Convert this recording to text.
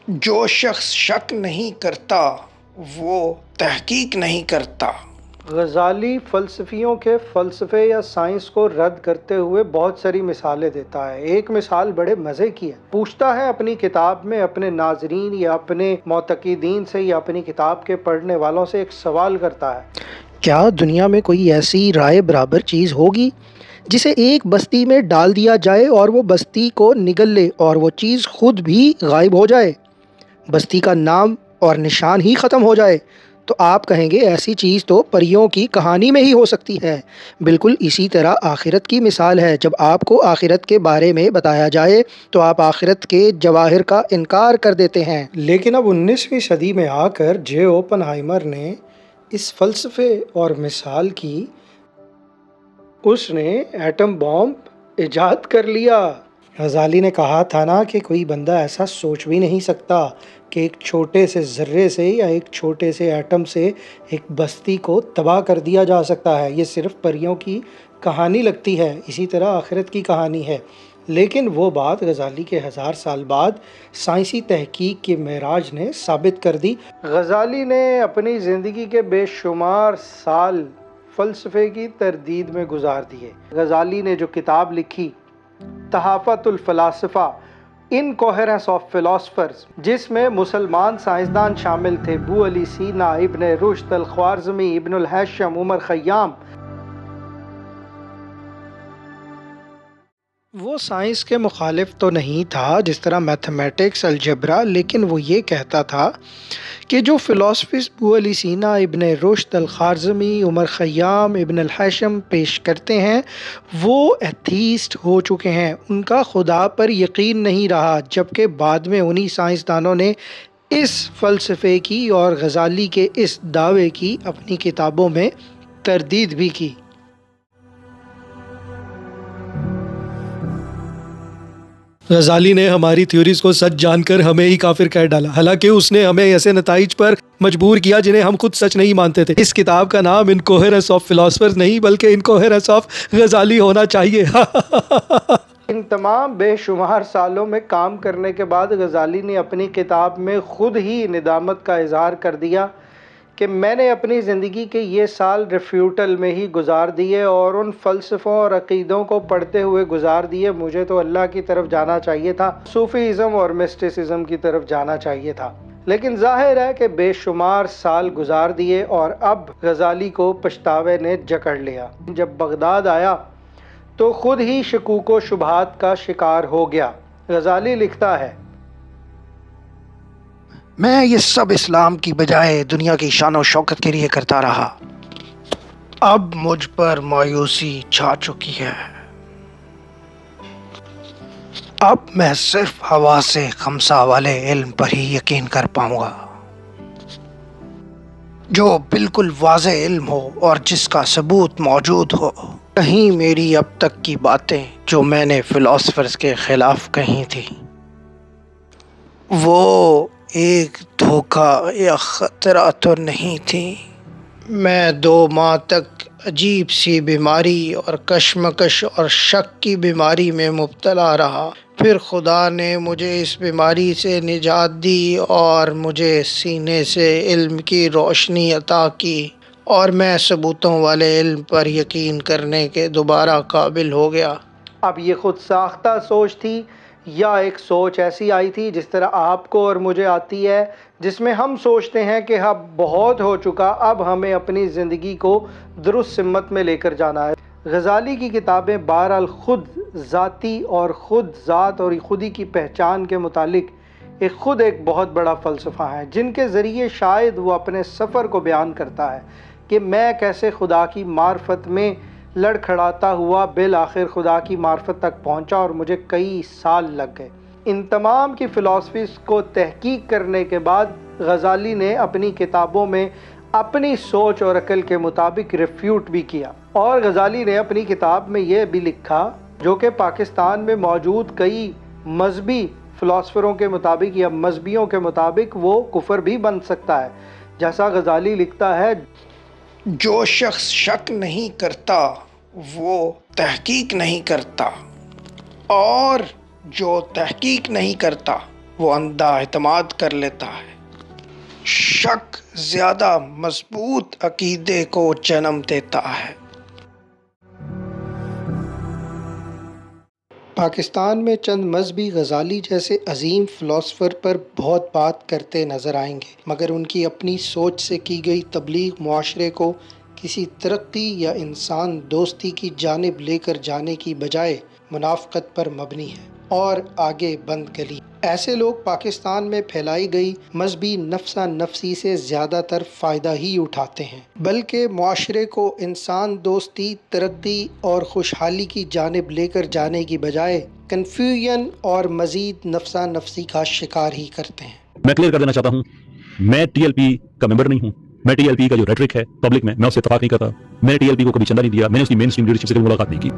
جو شخص شک نہیں کرتا وہ تحقیق نہیں کرتا۔ غزالی فلسفیوں کے فلسفے یا سائنس کو رد کرتے ہوئے بہت ساری مثالیں دیتا ہے۔ ایک مثال بڑے مزے کی ہے۔ پوچھتا ہے اپنی کتاب میں اپنے ناظرین یا اپنے معتقدین سے یا اپنی کتاب کے پڑھنے والوں سے ایک سوال کرتا ہے، کیا دنیا میں کوئی ایسی رائے برابر چیز ہوگی جسے ایک بستی میں ڈال دیا جائے اور وہ بستی کو نگل لے اور وہ چیز خود بھی غائب ہو جائے، بستی کا نام اور نشان ہی ختم ہو جائے؟ تو آپ کہیں گے ایسی چیز تو پریوں کی کہانی میں ہی ہو سکتی ہے۔ بالکل اسی طرح آخرت کی مثال ہے۔ جب آپ کو آخرت کے بارے میں بتایا جائے تو آپ آخرت کے جواہر کا انکار کر دیتے ہیں۔ لیکن اب 19ویں صدی میں آ کر جے اوپن ہائمر نے اس فلسفے اور مثال کی، اس نے ایٹم بامب ایجاد کر لیا۔ غزالی نے کہا تھا نا کہ کوئی بندہ ایسا سوچ بھی نہیں سکتا کہ ایک چھوٹے سے ذرے سے یا ایک چھوٹے سے ایٹم سے ایک بستی کو تباہ کر دیا جا سکتا ہے۔ یہ صرف پریوں کی کہانی لگتی ہے، اسی طرح آخرت کی کہانی ہے۔ لیکن وہ بات غزالی کے 1000 سال بعد سائنسی تحقیق کے معراج نے ثابت کر دی۔ غزالی نے اپنی زندگی کے بے شمار سال فلسفے کی تردید میں گزار دیے۔ غزالی نے جو کتاب لکھی تحافت الفلاسفہ، انکوہرنس آف فلاسفرز، جس میں مسلمان سائنسدان شامل تھے، ابو علی سینا، ابن رشد، الخوارزمی، ابن الہیثم، عمر خیام۔ وہ سائنس کے مخالف تو نہیں تھا جس طرح میتھمیٹکس، الجبرا، لیکن وہ یہ کہتا تھا کہ جو فلاسفیز ابو علی سینا، ابن رشد، الخوارزمی، عمر خیام، ابن الہیثم پیش کرتے ہیں وہ ایتھیسٹ ہو چکے ہیں، ان کا خدا پر یقین نہیں رہا، جبکہ بعد میں انہی سائنسدانوں نے اس فلسفے کی اور غزالی کے اس دعوے کی اپنی کتابوں میں تردید بھی کی۔ غزالی نے ہماری تھیوریز کو سچ جان کر ہمیں ہی کافر کہہ ڈالا، حالانکہ اس نے ہمیں ایسے نتائج پر مجبور کیا جنہیں ہم خود سچ نہیں مانتے تھے۔ اس کتاب کا نام انکوہرنس آف فلاسفرز نہیں بلکہ انکوہرنس آف غزالی ہونا چاہیے۔ ان تمام بے شمار سالوں میں کام کرنے کے بعد غزالی نے اپنی کتاب میں خود ہی ندامت کا اظہار کر دیا کہ میں نے اپنی زندگی کے یہ سال ریفیوٹل میں ہی گزار دیے اور ان فلسفوں اور عقیدوں کو پڑھتے ہوئے گزار دیے۔ مجھے تو اللہ کی طرف جانا چاہیے تھا، صوفیزم اور مسٹسزم کی طرف جانا چاہیے تھا، لیکن ظاہر ہے کہ بے شمار سال گزار دیے اور اب غزالی کو پچھتاوے نے جکڑ لیا۔ جب بغداد آیا تو خود ہی شکوک و شبہات کا شکار ہو گیا۔ غزالی لکھتا ہے، میں یہ سب اسلام کی بجائے دنیا کی شان و شوکت کے لیے کرتا رہا، اب مجھ پر مایوسی چھا چکی ہے، اب میں صرف حواس خمسہ والے علم پر ہی یقین کر پاؤں گا، جو بالکل واضح علم ہو اور جس کا ثبوت موجود ہو۔ کہیں میری اب تک کی باتیں جو میں نے فلاسفرز کے خلاف کہی تھی وہ ایک دھوکہ یا خطرہ تو نہیں تھی؟ میں 2 ماہ تک عجیب سی بیماری اور کشمکش اور شک کی بیماری میں مبتلا رہا، پھر خدا نے مجھے اس بیماری سے نجات دی اور مجھے سینے سے علم کی روشنی عطا کی اور میں ثبوتوں والے علم پر یقین کرنے کے دوبارہ قابل ہو گیا۔ اب یہ خود ساختہ سوچ تھی یا ایک سوچ ایسی آئی تھی جس طرح آپ کو اور مجھے آتی ہے، جس میں ہم سوچتے ہیں کہ اب بہت ہو چکا، اب ہمیں اپنی زندگی کو درست سمت میں لے کر جانا ہے۔ غزالی کی کتابیں بہرحال خود ذاتی اور خود ذات اور خودی کی پہچان کے متعلق خود ایک بہت بڑا فلسفہ ہے، جن کے ذریعے شاید وہ اپنے سفر کو بیان کرتا ہے کہ میں کیسے خدا کی معرفت میں لڑکھڑاتا ہوا بالآخر خدا کی معرفت تک پہنچا اور مجھے کئی سال لگ گئے۔ ان تمام کی فلسفیز کو تحقیق کرنے کے بعد غزالی نے اپنی کتابوں میں اپنی سوچ اور عقل کے مطابق ریفیوٹ بھی کیا، اور غزالی نے اپنی کتاب میں یہ بھی لکھا جو کہ پاکستان میں موجود کئی مذہبی فلاسفروں کے مطابق یا مذہبیوں کے مطابق وہ کفر بھی بن سکتا ہے۔ جیسا غزالی لکھتا ہے، جو شخص شک نہیں کرتا وہ تحقیق نہیں کرتا، اور جو تحقیق نہیں کرتا وہ اندھا اعتماد کر لیتا ہے۔ شک زیادہ مضبوط عقیدے کو جنم دیتا ہے۔ پاکستان میں چند مذہبی غزالی جیسے عظیم فلاسفر پر بہت بات کرتے نظر آئیں گے، مگر ان کی اپنی سوچ سے کی گئی تبلیغ معاشرے کو کسی ترقی یا انسان دوستی کی جانب لے کر جانے کی بجائے منافقت پر مبنی ہے اور آگے بند گلی۔ ایسے لوگ پاکستان میں پھیلائی گئی مذہبی نفسا نفسی سے زیادہ تر فائدہ ہی اٹھاتے ہیں، بلکہ معاشرے کو انسان دوستی، ترقی اور خوشحالی کی جانب لے کر جانے کی بجائے کنفیوژن اور مزید نفسا نفسی کا شکار ہی کرتے ہیں۔ میں کلیئر کر دینا چاہتا ہوں، میں ٹی ایل پی کا ممبر نہیں ہوں۔ میں ٹی ایل پی کا جو ریٹرک ہے پبلک میں اس سے اتفاق نہیں کرتا۔ میں نے ٹی ایل پی کو کبھی چندہ نہیں دیا، میں نے اس کی مین اسٹریم لیڈرشپ سے کبھی ملاقات نہیں کی۔